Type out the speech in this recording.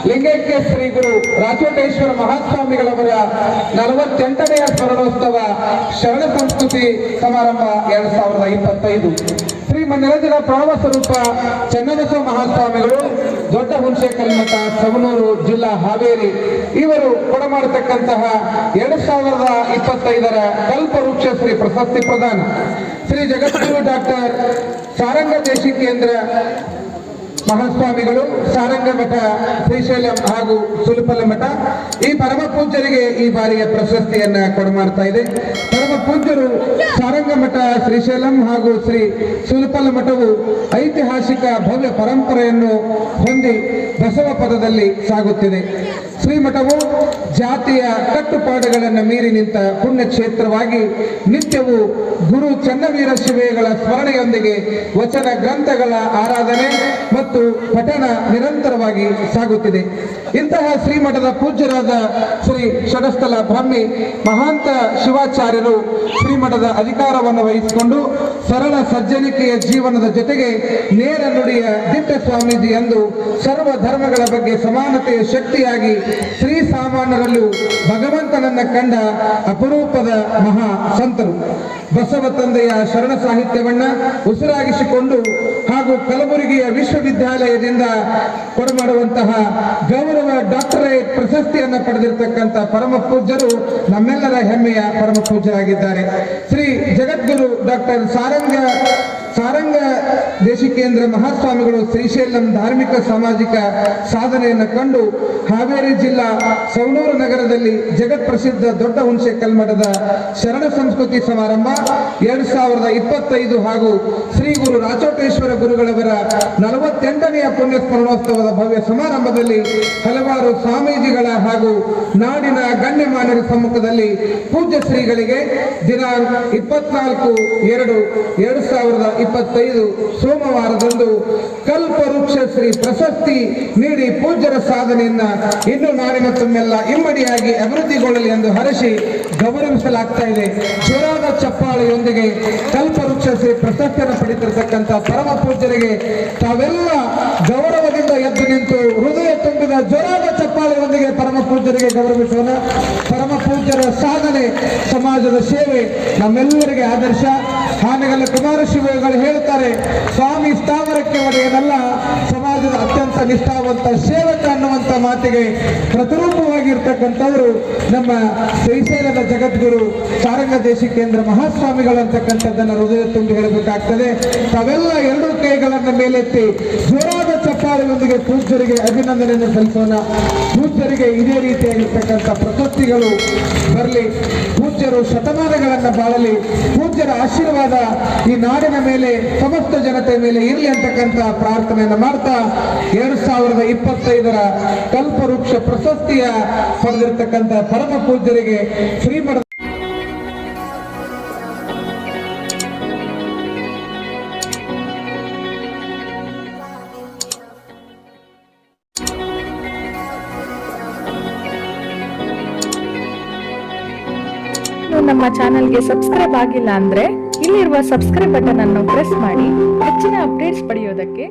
ಲಿಂಗೈಕ್ಯ ಶ್ರೀ ಗುರು ರಾಜೋಟೇಶ್ವರ ಮಹಾಸ್ವಾಮಿಗಳವರ 48ನೇ ಸ್ಮರಣೋತ್ಸವ ಶರಣ ಸಂಸ್ಕೃತಿ ಸಮಾರಂಭ 2025. ಶ್ರೀ ಮನ್ನಿರಂಜನ ಪ್ರಣವ ಸ್ವರೂಪ ಚನ್ನಬಸವ ಮಹಾಸ್ವಾಮಿಗಳು ದೊಡ್ಡ ಹುಣಸೇಕಲ್ ಮಠ ಸವಣೂರು ಜಿಲ್ಲಾ ಹಾವೇರಿ ಇವರು ಕೊಡಮಾಡತಕ್ಕಂತಹ 2025 ಕಲ್ಪವೃಕ್ಷ ಶ್ರೀ ಪ್ರಶಸ್ತಿ ಪ್ರದಾನ. ಶ್ರೀ ಜಗದ್ಗುರು ಡಾಕ್ಟರ್ ಸಾರಂಗ ದೇಶಿಕೇಂದ್ರ ಮಹಾಸ್ವಾಮಿಗಳು ಸಾರಂಗ ಮಠ ಶ್ರೀಶೈಲಂ ಹಾಗೂ ಸುಲಪಲ ಮಠ ಈ ಪರಮ ಪೂಜ್ಯರಿಗೆ ಈ ಬಾರಿಯ ಪ್ರಶಸ್ತಿಯನ್ನ ಕೊಡಮಾಡ್ತಾ ಇದೆ. ಪರಮ ಪೂಜ್ಯರು ಸಾರಂಗ ಮಠ ಶ್ರೀಶೈಲಂ ಹಾಗೂ ಶ್ರೀ ಸುಲಪಲ ಮಠವು ಐತಿಹಾಸಿಕ ಭವ್ಯ ಪರಂಪರೆಯನ್ನು ಹೊಂದಿ ಬಸವ ಪದದಲ್ಲಿ ಸಾಗುತ್ತಿದೆ. ಶ್ರೀಮಠವು ಜಾತಿಯ ಕಟ್ಟುಪಾಡುಗಳನ್ನು ಮೀರಿ ನಿಂತ ಪುಣ್ಯ ಕ್ಷೇತ್ರವಾಗಿ ನಿತ್ಯವೂ ಗುರು ಚನ್ನವೀರ ಶಿವೆಗಳ ಸ್ಮರಣೆಯೊಂದಿಗೆ ವಚನ ಗ್ರಂಥಗಳ ಆರಾಧನೆ ಮತ್ತು ಪಠಣ ನಿರಂತರವಾಗಿ ಸಾಗುತ್ತಿದೆ. ಇಂತಹ ಶ್ರೀಮಠದ ಪೂಜ್ಯರಾದ ಶ್ರೀ ಷಡಸ್ಥಲ ಬ್ರಹ್ಮಿ ಮಹಾಂತ ಶಿವಾಚಾರ್ಯರು ಶ್ರೀಮಠದ ಅಧಿಕಾರವನ್ನು ವಹಿಸಿಕೊಂಡು ಸರಳ ಸಜ್ಜನಿಕೆಯ ಜೀವನದ ಜೊತೆಗೆ ನೇರ ನುಡಿಯ ದಿಟ್ಟ ಸ್ವಾಮೀಜಿ ಎಂದು ಸರ್ವ ಧರ್ಮಗಳ ಬಗ್ಗೆ ಸಮಾನತೆಯ ಶಕ್ತಿಯಾಗಿ ಶ್ರೀ ಸಾಮಾನ್ಯರಲ್ಲೂ ಭಗವಂತನನ್ನ ಕಂಡ ಅಪರೂಪದ ಮಹಾ ಸಂತರು. ಬಸವ ತಂದೆಯ ಶರಣ ಸಾಹಿತ್ಯವನ್ನ ಉಸಿರಾಗಿಸಿಕೊಂಡು ಹಾಗೂ ಕಲಬುರಗಿಯ ವಿಶ್ವವಿದ್ಯಾಲಯದಿಂದ ಕೊಡಮಾಡುವಂತಹ ಗೌರವ ಡಾಕ್ಟರೇಟ್ ಪ್ರಶಸ್ತಿಯನ್ನು ಪಡೆದಿರತಕ್ಕಂಥ ಪರಮ ಪೂಜ್ಯರು ನಮ್ಮೆಲ್ಲರ ಹೆಮ್ಮೆಯ ಪರಮ ಪೂಜ್ಯರಾಗಿದ್ದಾರೆ. ಶ್ರೀ ಜಗದ್ಗುರು ಡಾಕ್ಟರ್ ಸಾರಂಗ ದೇಶಿಕೇಂದ್ರ ಮಹಾಸ್ವಾಮಿಗಳು ಶ್ರೀಶೈಲಂ ಧಾರ್ಮಿಕ ಸಾಮಾಜಿಕ ಸಾಧನೆಯನ್ನು ಕಂಡು ಹಾವೇರಿ ಜಿಲ್ಲಾ ಸವಣೂರು ನಗರದಲ್ಲಿ ಜಗತ್ ಪ್ರಸಿದ್ಧ ದೊಡ್ಡ ಹುಣಸೇಕಲ್ ಮಠದ ಶರಣ ಸಂಸ್ಕೃತಿ ಸಮಾರಂಭ 2025 ಹಾಗೂ ಶ್ರೀ ಗುರು ರಾಚೋಟೇಶ್ವರ ಗುರುಗಳವರ 48ನೇ ಪುಣ್ಯ ಸ್ಮರಣೋತ್ಸವದ ಭವ್ಯ ಸಮಾರಂಭದಲ್ಲಿ ಹಲವಾರು ಸ್ವಾಮೀಜಿಗಳ ಹಾಗೂ ನಾಡಿನ ಗಣ್ಯಮಾನ್ಯರ ಸಮ್ಮುಖದಲ್ಲಿ ಪೂಜ್ಯ ಶ್ರೀಗಳಿಗೆ ದಿನಾಂಕ 24/2/2025 ಸೋಮವಾರದಂದು ಕಲ್ಪವೃಕ್ಷ ಶ್ರೀ ಪ್ರಶಸ್ತಿ ನೀಡಿ ಪೂಜ್ಯರ ಸಾಧನೆಯನ್ನ ಇನ್ನು ನಾಡಿನ ತುಂಬೆಲ್ಲ ಇಮ್ಮಡಿಯಾಗಿ ಅಭಿವೃದ್ಧಿಗೊಳ್ಳಲಿ ಎಂದು ಹರಸಿ ಗೌರವಿಸಲಾಗ್ತಾ ಇದೆ. ಜೋರಾದ ಚಪ್ಪಾಳೆಯೊಂದಿಗೆ ಕಲ್ಪವೃಕ್ಷ ಶ್ರೀ ಪ್ರಶಸ್ತಿಯನ್ನು ಪಡೆದಿರತಕ್ಕಂಥ ಪರಮ ಪೂಜ್ಯರಿಗೆ ತಾವೆಲ್ಲ ಗೌರವದಿಂದ ಎದ್ದು ನಿಂತು ಹೃದಯ ತುಂಬಿದ ಜೋರಾದ ಚಪ್ಪಾಳೆಯೊಂದಿಗೆ ಪರಮ ಪೂಜ್ಯರಿಗೆ ಗೌರವಿಸೋಣ. ಪರಮ ಪೂಜ್ಯರ ಸಾಧನೆ ಸಮಾಜದ ಸೇವೆ ನಮ್ಮೆಲ್ಲರಿಗೆ ಆದರ್ಶ. ಹಾನಗಲ್ಲ ಕುಮಾರಶಿವಗಳು ಹೇಳುತ್ತಾರೆ, ಸ್ವಾಮಿ ಸ್ಥಾವರಕ್ಕೆ ಒಡೆಯನಲ್ಲ, ಸಮಾಜದ ಅತ್ಯಂತ ನಿಷ್ಠಾವಂತ ಸೇವಕ ಅನ್ನುವಂಥ ಮಾತಿಗೆ ಪ್ರತಿರೂಪವಾಗಿರ್ತಕ್ಕಂಥವರು ನಮ್ಮ ಶ್ರೀಶೈಲದ ಜಗದ್ಗುರು ಸಾರಂಗ ದೇಶಿಕೇಂದ್ರ ಮಹಾಸ್ವಾಮಿಗಳು ಅಂತಕ್ಕಂಥದ್ದನ್ನು ಹೃದಯ ತುಂಬಿ ಹೇಳಬೇಕಾಗ್ತದೆ. ತಾವೆಲ್ಲ ಎರಡೂ ಕೈಗಳನ್ನ ಮೇಲೆತ್ತಿ ಜೋರಾದ ಚಪ್ಪಾಳೆಯೊಂದಿಗೆ ಪೂಜ್ಯರಿಗೆ ಅಭಿನಂದನೆಯನ್ನು ಸಲ್ಲಿಸೋಣ. ಪೂಜ್ಯರಿಗೆ ಇದೇ ರೀತಿಯಾಗಿರ್ತಕ್ಕಂಥ ಪ್ರಶಸ್ತಿಗಳು ಬರಲಿ, ಪೂಜ್ಯರು ಶತಮಾನಗಳನ್ನು ಬಾಳಲಿ, ಪೂಜ್ಯರ ಆಶೀರ್ವಾದ ಈ ನಾಡಿನ ಮೇಲೆ ಸಮಸ್ತ ಜನತೆ ಮೇಲೆ ಇರಲಿ ಅಂತಕ್ಕಂಥ ಪ್ರಾರ್ಥನೆಯನ್ನು ಮಾಡ್ತಾ 2025 ಕಲ್ಪವೃಕ್ಷ ಪ್ರಶಸ್ತಿಯ ಪಡೆದಿರತಕ್ಕಂಥ ಪರಮ ಪೂಜ್ಯರಿಗೆ ಶ್ರೀಮಠ ನಮ್ಮ ಚಾನೆಲ್ಗೆ ಸಬ್ಸ್ಕ್ರೈಬ್ ಆಗಿಲ್ಲ ಅಂದ್ರೆ ಇಲ್ಲಿರುವ ಸಬ್ಸ್ಕ್ರೈಬ್ ಬಟನ್ ಅನ್ನು ಪ್ರೆಸ್ ಮಾಡಿ ಹೆಚ್ಚಿನ ಅಪ್ಡೇಟ್ಸ್ ಪಡೆಯೋದಕ್ಕೆ.